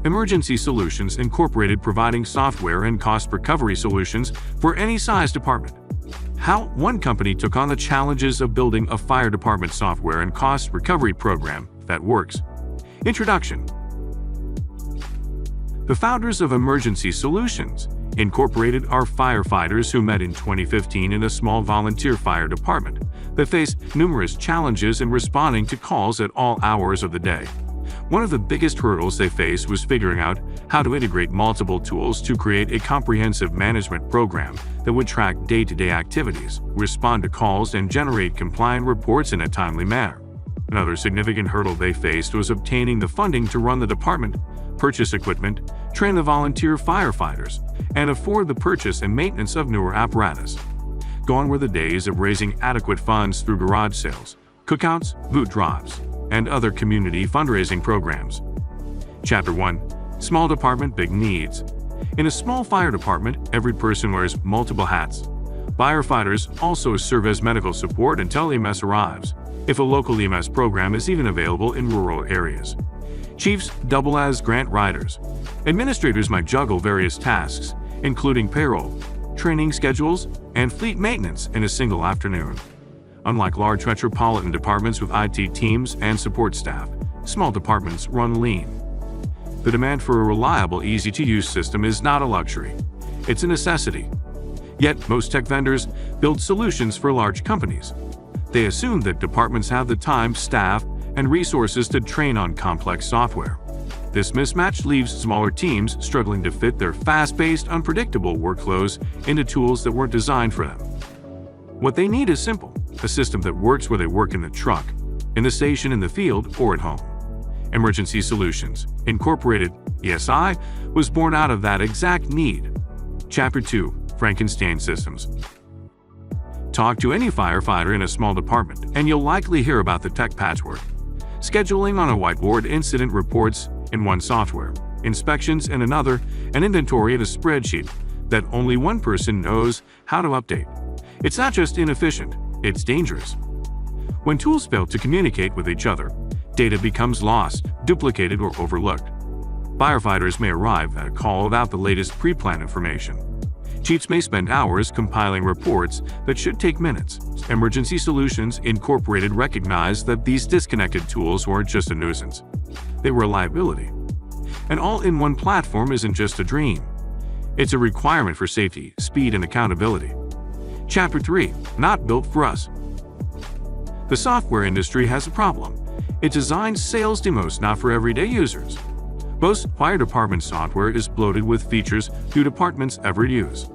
Emergency Solutions Incorporated, providing software and cost recovery solutions for any size department. How one company took on the challenges of building a fire department software and cost recovery program that works. Introduction. The founders of Emergency Solutions Incorporated are firefighters who met in 2015 in a small volunteer fire department that faced numerous challenges in responding to calls at all hours of the day. One of the biggest hurdles they faced was figuring out how to integrate multiple tools to create a comprehensive management program that would track day-to-day activities, respond to calls, and generate compliant reports in a timely manner. Another significant hurdle they faced was obtaining the funding to run the department, purchase equipment, train the volunteer firefighters, and afford the purchase and maintenance of newer apparatus. Gone were the days of raising adequate funds through garage sales, cookouts, boot drives, and other community fundraising programs. Chapter 1. Small Department, Big Needs. In a small fire department, every person wears multiple hats. Firefighters also serve as medical support until EMS arrives, if a local EMS program is even available in rural areas. Chiefs double as grant writers. Administrators might juggle various tasks, including payroll, training schedules, and fleet maintenance in a single afternoon. Unlike large metropolitan departments with IT teams and support staff, small departments run lean. The demand for a reliable, easy-to-use system is not a luxury. It's a necessity. Yet, most tech vendors build solutions for large companies. They assume that departments have the time, staff, and resources to train on complex software. This mismatch leaves smaller teams struggling to fit their fast-paced, unpredictable workflows into tools that weren't designed for them. What they need is simple: a system that works where they work, in the truck, in the station, in the field, or at home. Emergency Solutions Incorporated, ESI, was born out of that exact need. Chapter 2. Frankenstein Systems. Talk to any firefighter in a small department, and you'll likely hear about the tech patchwork. Scheduling on a whiteboard, incident reports in one software, inspections in another, and inventory in a spreadsheet that only one person knows how to update. It's not just inefficient, it's dangerous. When tools fail to communicate with each other, data becomes lost, duplicated, or overlooked. Firefighters may arrive at a call without the latest pre-planned information. Chiefs may spend hours compiling reports that should take minutes. Emergency Solutions Incorporated recognized that these disconnected tools weren't just a nuisance. They were a liability. An all-in-one platform isn't just a dream. It's a requirement for safety, speed, and accountability. Chapter 3. Not built for us. The software industry has a problem. It designs sales demos not for everyday users. Most fire department software is bloated with features few departments ever use.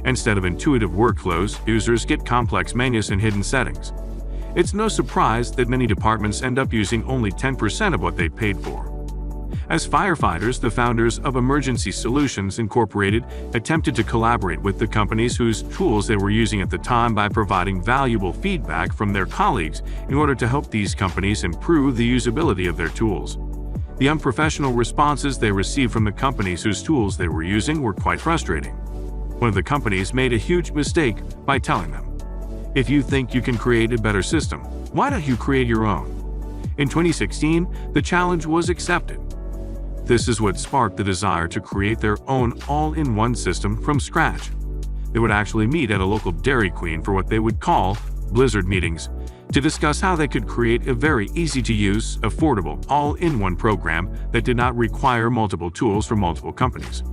Instead of intuitive workflows, users get complex menus and hidden settings. It's no surprise that many departments end up using only 10% of what they paid for. As firefighters, the founders of Emergency Solutions Incorporated attempted to collaborate with the companies whose tools they were using at the time by providing valuable feedback from their colleagues in order to help these companies improve the usability of their tools. The unprofessional responses they received from the companies whose tools they were using were quite frustrating. One of the companies made a huge mistake by telling them, "If you think you can create a better system, why don't you create your own?" In 2016, the challenge was accepted. This is what sparked the desire to create their own all-in-one system from scratch. They would actually meet at a local Dairy Queen for what they would call Blizzard meetings to discuss how they could create a very easy-to-use, affordable, all-in-one program that did not require multiple tools from multiple companies.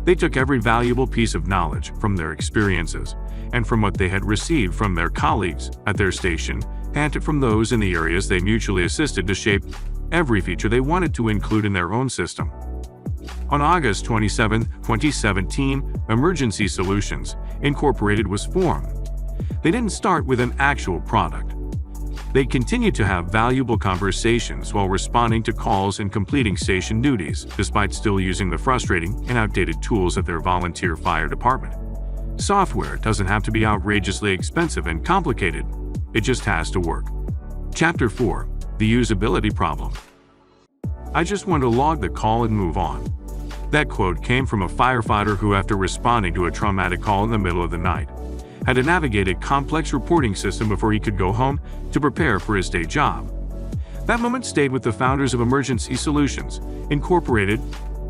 They took every valuable piece of knowledge from their experiences and from what they had received from their colleagues at their station, and from those in the areas they mutually assisted to shape every feature they wanted to include in their own system. On August 27, 2017, Emergency Solutions Incorporated was formed. They didn't start with an actual product. They continued to have valuable conversations while responding to calls and completing station duties, despite still using the frustrating and outdated tools of their volunteer fire department. Software doesn't have to be outrageously expensive and complicated. It just has to work. Chapter 4. The Usability Problem. "I just want to log the call and move on." That quote came from a firefighter who, after responding to a traumatic call in the middle of the night, had to navigate a complex reporting system before he could go home to prepare for his day job. That moment stayed with the founders of Emergency Solutions, Incorporated.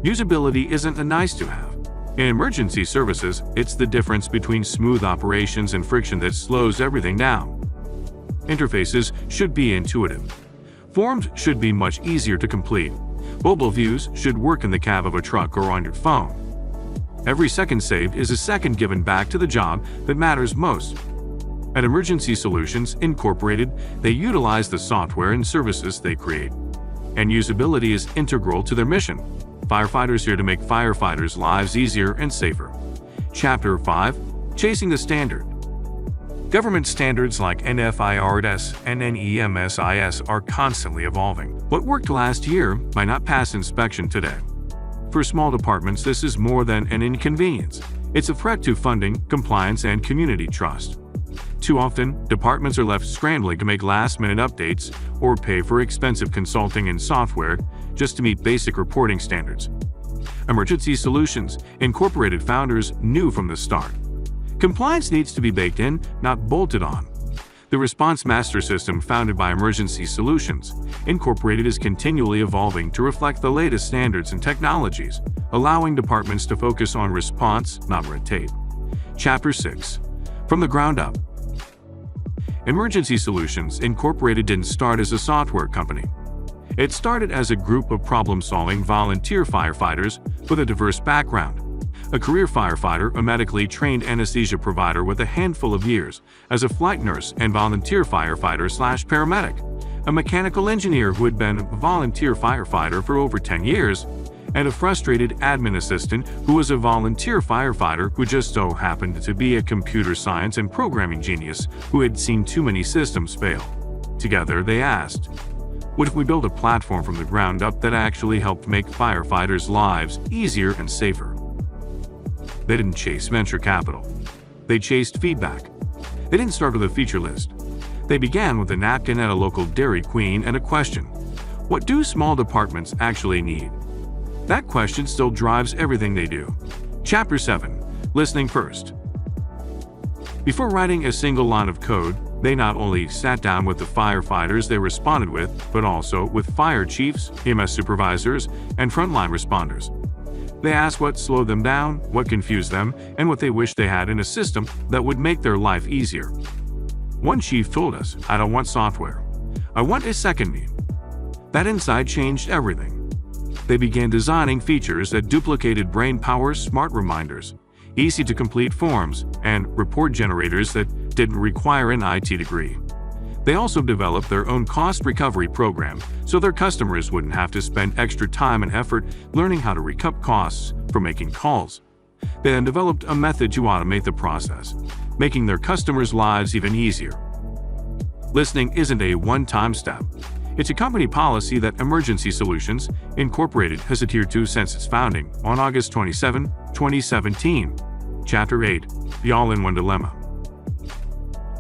Usability isn't a nice-to-have. In emergency services, it's the difference between smooth operations and friction that slows everything down. Interfaces should be intuitive. Forms should be much easier to complete. Mobile views should work in the cab of a truck or on your phone. Every second saved is a second given back to the job that matters most. At Emergency Solutions, Incorporated, they utilize the software and services they create. And usability is integral to their mission. Firefighters here to make firefighters' lives easier and safer. Chapter 5. Chasing the Standard. Government standards like NFIRS and NEMSIS are constantly evolving. What worked last year might not pass inspection today. For small departments, this is more than an inconvenience. It's a threat to funding, compliance, and community trust. Too often, departments are left scrambling to make last-minute updates or pay for expensive consulting and software just to meet basic reporting standards. Emergency Solutions, Incorporated founders knew from the start. Compliance needs to be baked in, not bolted on. The Response Master System founded by Emergency Solutions, Incorporated is continually evolving to reflect the latest standards and technologies, allowing departments to focus on response, not red tape. Chapter 6. From the ground up. Emergency Solutions, Incorporated didn't start as a software company. It started as a group of problem-solving volunteer firefighters with a diverse background. A career firefighter, a medically trained anesthesia provider with a handful of years as a flight nurse and volunteer firefighter/paramedic, a mechanical engineer who had been a volunteer firefighter for over 10 years, and a frustrated admin assistant who was a volunteer firefighter who just so happened to be a computer science and programming genius who had seen too many systems fail. Together, they asked, what if we build a platform from the ground up that actually helped make firefighters' lives easier and safer? They didn't chase venture capital. They chased feedback. They didn't start with a feature list. They began with a napkin at a local Dairy Queen and a question. What do small departments actually need? That question still drives everything they do. Chapter 7. Listening first. Before writing a single line of code, they not only sat down with the firefighters they responded with, but also with fire chiefs, EMS supervisors, and frontline responders. They asked what slowed them down, what confused them, and what they wished they had in a system that would make their life easier. One chief told us, "I don't want software. I want a second me." That insight changed everything. They began designing features that duplicated brain power, smart reminders, easy-to-complete forms, and report generators that didn't require an IT degree. They also developed their own cost recovery program so their customers wouldn't have to spend extra time and effort learning how to recoup costs for making calls. They then developed a method to automate the process, making their customers' lives even easier. Listening isn't a one-time step. It's a company policy that Emergency Solutions, Incorporated has adhered to since its founding on August 27, 2017. Chapter 8. The All-in-One Dilemma.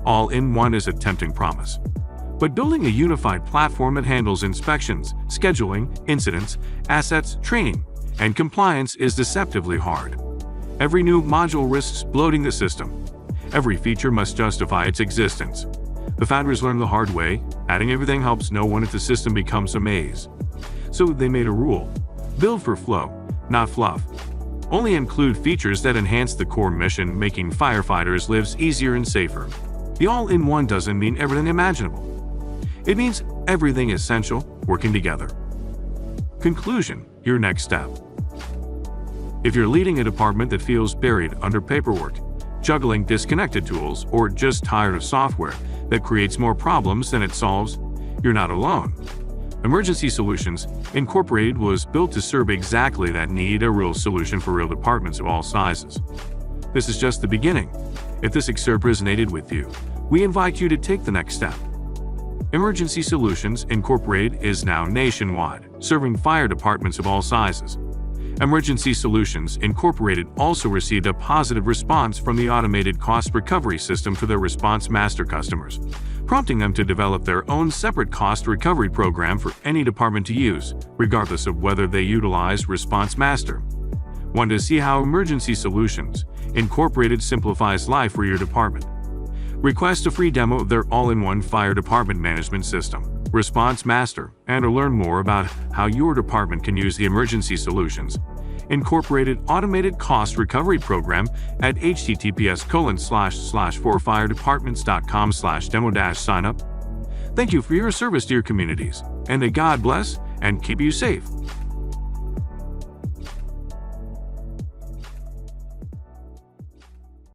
All-in-one is a tempting promise. But building a unified platform that handles inspections, scheduling, incidents, assets, training, and compliance is deceptively hard. Every new module risks bloating the system. Every feature must justify its existence. The founders learned the hard way, adding everything helps no one if the system becomes a maze. So they made a rule. Build for flow, not fluff. Only include features that enhance the core mission, making firefighters' lives easier and safer. The all-in-one doesn't mean everything imaginable. It means everything essential working together. Conclusion, your next step. If you're leading a department that feels buried under paperwork, juggling disconnected tools, or just tired of software that creates more problems than it solves, you're not alone. Emergency Solutions, Incorporated was built to serve exactly that need, a real solution for real departments of all sizes. This is just the beginning. If this excerpt resonated with you, we invite you to take the next step. Emergency Solutions, Incorporated is now nationwide, serving fire departments of all sizes. Emergency Solutions, Incorporated also received a positive response from the automated cost recovery system for their Response Master customers, prompting them to develop their own separate cost recovery program for any department to use, regardless of whether they utilize Response Master. Want to see how Emergency Solutions, Incorporated simplifies life for your department? Request a free demo of their all-in-one fire department management system Response Master, and to learn more about how your department can use the Emergency Solutions Incorporated Automated Cost Recovery Program at https://forfiredepartments.com/demo-signup. Thank you for your service to your communities, and may God bless and keep you safe.